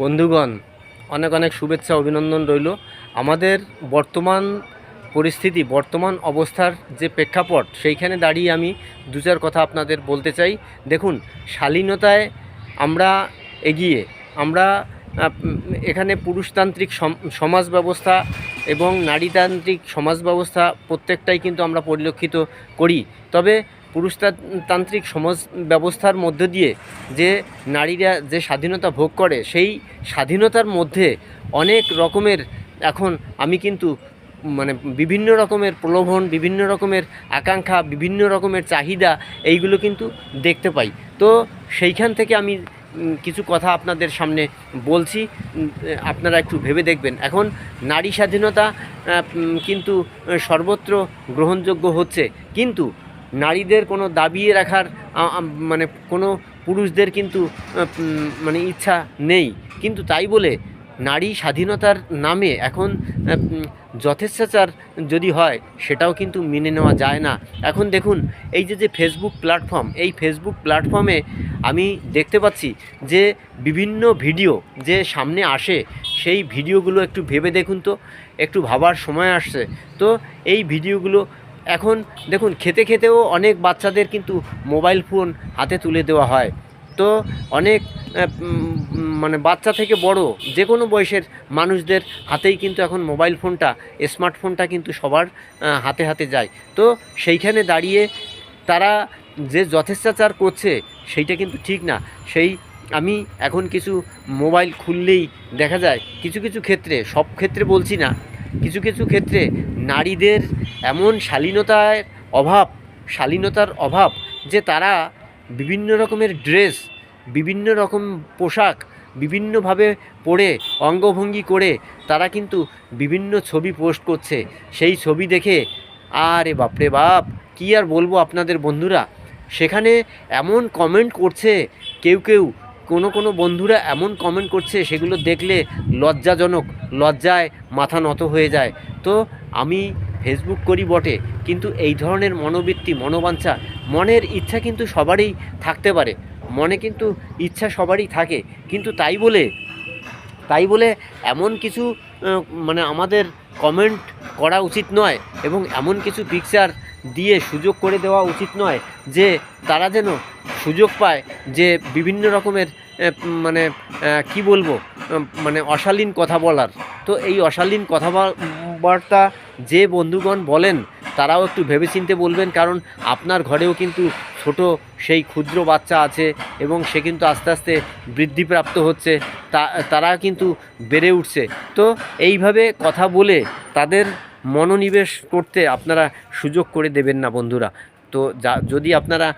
বন্ধুগণ, অনেক অনেক শুভেচ্ছা অভিনন্দন রইল। আমাদের বর্তমান পরিস্থিতি, বর্তমান অবস্থার যে প্রেক্ষাপট, সেইখানে দাঁড়িয়ে আমি দু চার কথা আপনাদের বলতে চাই। দেখুন, শালীনতায় আমরা এগিয়ে, আমরা এখানে পুরুষতান্ত্রিক সমাজ ব্যবস্থা এবং নারীতান্ত্রিক সমাজ ব্যবস্থা প্রত্যেকটাই কিন্তু আমরা পরিলক্ষিত করি। তবে পুরুষতান্ত্রিক সমাজ ব্যবস্থার মধ্য দিয়ে যে নারীরা যে স্বাধীনতা ভোগ করে, সেই স্বাধীনতার মধ্যে অনেক রকমের এখন আমি কিন্তু বিভিন্ন রকমের প্রলোভন, বিভিন্ন রকমের আকাঙ্ক্ষা, বিভিন্ন রকমের চাহিদা, এইগুলো কিন্তু দেখতে পাই। তো সেইখান থেকে আমি কিছু কথা আপনাদের সামনে বলছি, আপনারা একটু ভেবে দেখবেন। এখন নারী স্বাধীনতা কিন্তু সর্বত্র গ্রহণযোগ্য হচ্ছে, কিন্তু নারীদের কোনো দাবিয়ে রাখার কোনো পুরুষদের কিন্তু ইচ্ছা নেই। কিন্তু তাই বলে নারী স্বাধীনতার নামে এখন যথেচ্ছাচার যদি হয়, সেটাও কিন্তু মেনে নেওয়া যায় না। এখন দেখুন, এই যে ফেসবুক প্ল্যাটফর্ম, এই ফেসবুক প্ল্যাটফর্মে আমি দেখতে পাচ্ছি যে বিভিন্ন ভিডিও যে সামনে আসে, সেই ভিডিওগুলো একটু ভেবে দেখুন তো, একটু ভাবার সময় আসছে তো। এই ভিডিওগুলো এখন দেখুন, খেতে খেতেও অনেক বাচ্চাদের কিন্তু মোবাইল ফোন হাতে তুলে দেওয়া হয়। তো অনেক বাচ্চা থেকে বড় যে কোনো বয়সের মানুষদের হাতেই কিন্তু এখন মোবাইল ফোনটা, স্মার্টফোনটা কিন্তু সবার হাতে হাতে যায়। তো সেইখানে দাঁড়িয়ে তারা যে যথেচ্ছাচার করছে, সেইটা কিন্তু ঠিক না। আমি এখন কিছু মোবাইল খুললেই দেখা যায় কিছু কিছু ক্ষেত্রে, সব ক্ষেত্রে বলছি না, কিছু কিছু ক্ষেত্রে নারীদের এমন শালীনতার অভাব যে তারা বিভিন্ন রকমের ড্রেস, বিভিন্ন রকম পোশাক বিভিন্নভাবে পরে, অঙ্গভঙ্গি করে তারা কিন্তু বিভিন্ন ছবি পোস্ট করছে। সেই ছবি দেখে আরে বাপরে বাপ, কী আর বলবো আপনাদের বন্ধুরা, সেখানে এমন কমেন্ট করছে কোনো বন্ধুরা এমন কমেন্ট করছে, সেগুলো দেখলে লজ্জাজনক, লজ্জায় মাথা নত হয়ে যায়। তো আমি ফেসবুক করি বটে, কিন্তু এই ধরনের মনোবৃত্তি, মনোবাঞ্ছা, মনের ইচ্ছা কিন্তু সবারই থাকতে পারে, মনে কিন্তু ইচ্ছা সবারই থাকে। কিন্তু তাই বলে এমন কিছু আমাদের কমেন্ট করা উচিত নয়, এবং এমন কিছু পিকচার দিয়ে সুযোগ করে দেওয়া উচিত নয় যে তারা যেন সুযোগ পায় যে বিভিন্ন রকমের কি বলবো, অশালীন কথা বলার। তো এই অশালীন কথাবার্তা যে বন্ধুগণ বলেন, তারাও একটু ভেবেচিন্তে বলবেন, কারণ আপনার ঘরেও কিন্তু ছোট সেই ক্ষুদ্র বাচ্চা আছে, এবং সে কিন্তু আস্তে আস্তে বৃদ্ধিপ্রাপ্ত হচ্ছে, তারা কিন্তু বেড়ে উঠছে। তো এইভাবে কথা বলে তাদের মনোনিবেশ করতে আপনারা সুযোগ করে দেবেন না বন্ধুরা। তো যদি আপনারা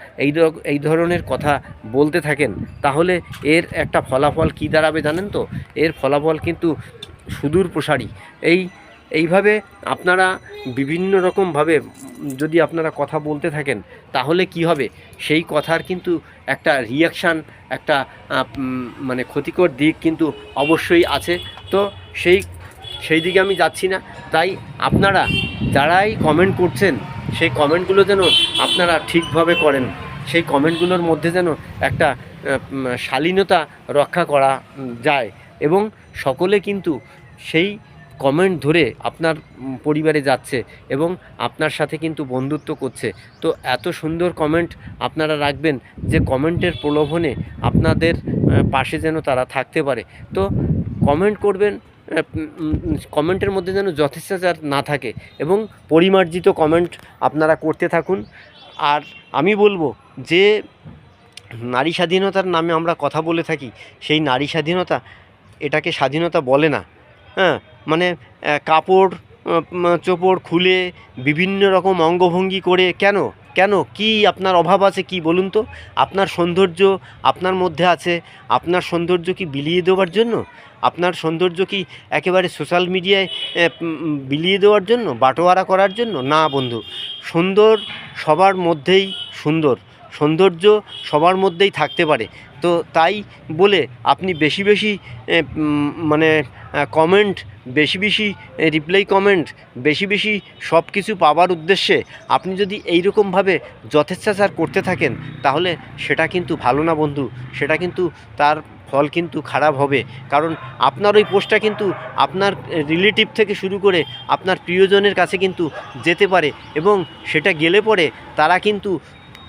এই ধরনের কথা বলতে থাকেন, তাহলে এর একটা ফলাফল কী দাঁড়াবে জানেন তো? এর ফলাফল কিন্তু সুদূর প্রসারী। এইভাবে আপনারা বিভিন্ন রকমভাবে যদি আপনারা কথা বলতে থাকেন, তাহলে কি হবে, সেই কথার কিন্তু একটা রিয়াকশান, একটা ক্ষতিকর দিক কিন্তু অবশ্যই আছে। তো সেই দিকে আমি যাচ্ছি না। তাই আপনারা যারাই কমেন্ট করছেন, সেই কমেন্টগুলো যেন আপনারা ঠিকভাবে করেন, সেই কমেন্টগুলোর মধ্যে যেন একটা শালীনতা রক্ষা করা যায়, এবং সকলে কিন্তু সেই কমেন্ট ধরে আপনার পরিবারে যাচ্ছে এবং আপনার সাথে কিন্তু বন্ধুত্ব করছে। তো এত সুন্দর কমেন্ট আপনারা রাখবেন যে কমেন্টের প্রলোভনে আপনাদের পাশে যেন তারা থাকতে পারে। তো কমেন্ট করবেন, কমেন্টের মধ্যে যেন যথেচ্ছাচার না থাকে, এবং পরিমার্জিত কমেন্ট আপনারা করতে থাকুন। আর আমি বলবো যে নারী স্বাধীনতার নামে আমরা কথা বলে থাকি, সেই নারী স্বাধীনতা, এটাকে স্বাধীনতা বলে না। হ্যাঁ, কাপড় চোপড় খুলে বিভিন্ন রকম অঙ্গভঙ্গি করে কেন কি আপনার অভাব আছে কি বলুন তো? আপনার সৌন্দর্য আপনার মধ্যে আছে, আপনার সৌন্দর্য কি বিলিয়ে দেওয়ার জন্য? আপনার সৌন্দর্য কি একেবারে সোশ্যাল মিডিয়ায় বিলিয়ে দেওয়ার জন্য, বাটোয়ারা করার জন্য? না বন্ধু, সবার মধ্যেই সৌন্দর্য সবার মধ্যেই থাকতে পারে। তো তাই বলে আপনি বেশি বেশি কমেন্ট বেশি বেশি রিপ্লাই কমেন্ট, বেশি বেশি সব কিছু পাওয়ার উদ্দেশ্যে আপনি যদি এইরকমভাবে যথেচ্ছাচার করতে থাকেন, তাহলে সেটা কিন্তু ভালো না বন্ধু, সেটা কিন্তু তার ফল কিন্তু খারাপ হবে। কারণ আপনার ওই পোস্টটা কিন্তু আপনার রিলেটিভ থেকে শুরু করে আপনার প্রিয়জনের কাছে কিন্তু যেতে পারে, এবং সেটা গেলে পরে তারা কিন্তু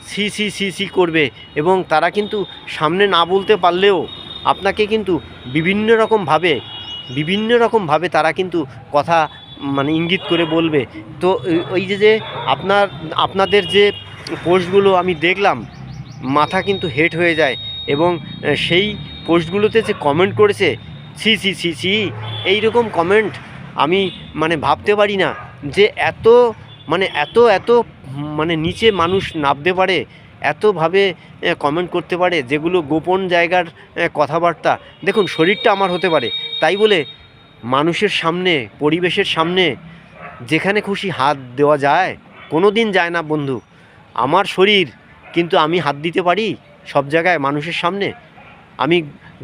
সি সি সি সি করবে, এবং তারা কিন্তু সামনে না বলতে পারলেও আপনাকে কিন্তু বিভিন্ন রকমভাবে তারা কিন্তু কথা মানে ইঙ্গিত করে বলবে। তো ওই যে আপনাদের যে পোস্টগুলো আমি দেখলাম, মাথা কিন্তু হেট হয়ে যায়। এবং সেই পোস্টগুলোতে যে কমেন্ট করেছে, ছি ছি ছি ছি, এইরকম কমেন্ট আমি মানে ভাবতে পারি না যে এত মানে নিচে মানুষ নামতে পারে, এতভাবে কমেন্ট করতে পারে, যেগুলো গোপন জায়গার কথাবার্তা। দেখুন, শরীরটা আমার হতে পারে, তাই বলে মানুষের সামনে, পরিবেশের সামনে যেখানে খুশি হাত দেওয়া যায়? কোনো দিন যায় না বন্ধু। আমার শরীর, কিন্তু আমি হাত দিতে পারি সব জায়গায় মানুষের সামনে? আমি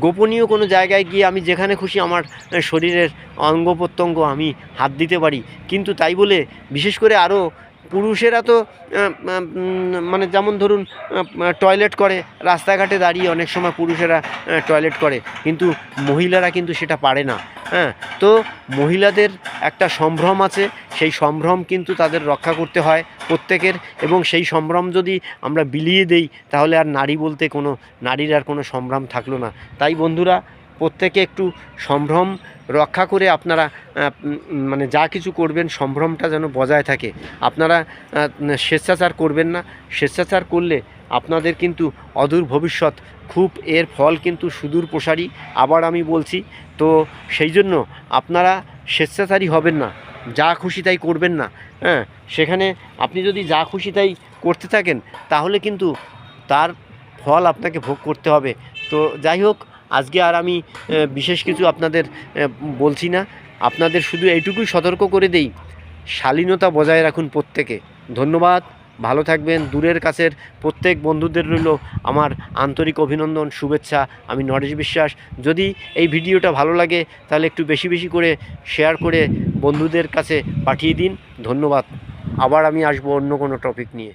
গোপনীয় কোনো জায়গায় গিয়ে আমি যেখানে খুশি আমার শরীরের অঙ্গ প্রত্যঙ্গ আমি হাত দিতে পারি, কিন্তু তাই বলে বিশেষ করে আরও পুরুষেরা তো মানে যেমন ধরুন টয়লেট করে, রাস্তাঘাটে দাঁড়িয়ে অনেক সময় পুরুষেরা টয়লেট করে, কিন্তু মহিলারা কিন্তু সেটা পারে না। হ্যাঁ, তো মহিলাদের একটা সম্ভ্রম আছে, সেই সম্ভ্রম কিন্তু তাদের রক্ষা করতে হয় প্রত্যেকের, এবং সেই সম্ভ্রম যদি আমরা বিলিয়ে দেই, তাহলে আর নারীর আর কোনো সম্ভ্রম থাকলো না। তাই বন্ধুরা, প্রত্যেকে একটু সম্ভ্রম রক্ষা করে আপনারা মানে যা কিছু করবেন, সম্ভ্রমটা যেন বজায় থাকে। আপনারা স্বেচ্ছাচার করবেন না। স্বেচ্ছাচার করলে আপনাদের কিন্তু অদূর ভবিষ্যৎ, খুব এর ফল কিন্তু সুদূর প্রসারী। আবার আমি বলছি, তো সেই জন্য আপনারা স্বেচ্ছাচারী হবেন না, যা খুশি তাই করবেন না। হ্যাঁ, সেখানে আপনি যদি যা খুশি তাই করতে থাকেন, তাহলে কিন্তু তার ফল আপনাকে ভোগ করতে হবে। তো যাই হোক, আজকে আর আমি বিশেষ কিছু আপনাদের বলছি না। আপনাদের শুধু এইটুকুই সতর্ক করে দেই, শালীনতা বজায় রাখুন প্রত্যেকে। ধন্যবাদ, ভালো থাকবেন। দূরের কাছের প্রত্যেক বন্ধুদের রইল আমার আন্তরিক অভিনন্দন, শুভেচ্ছা। আমি নরেশ বিশ্বাস। যদি এই ভিডিওটা ভালো লাগে, তাহলে একটু বেশি বেশি করে শেয়ার করে বন্ধুদের কাছে পাঠিয়ে দিন। ধন্যবাদ। আবার আমি আসবো অন্য কোনো টপিক নিয়ে।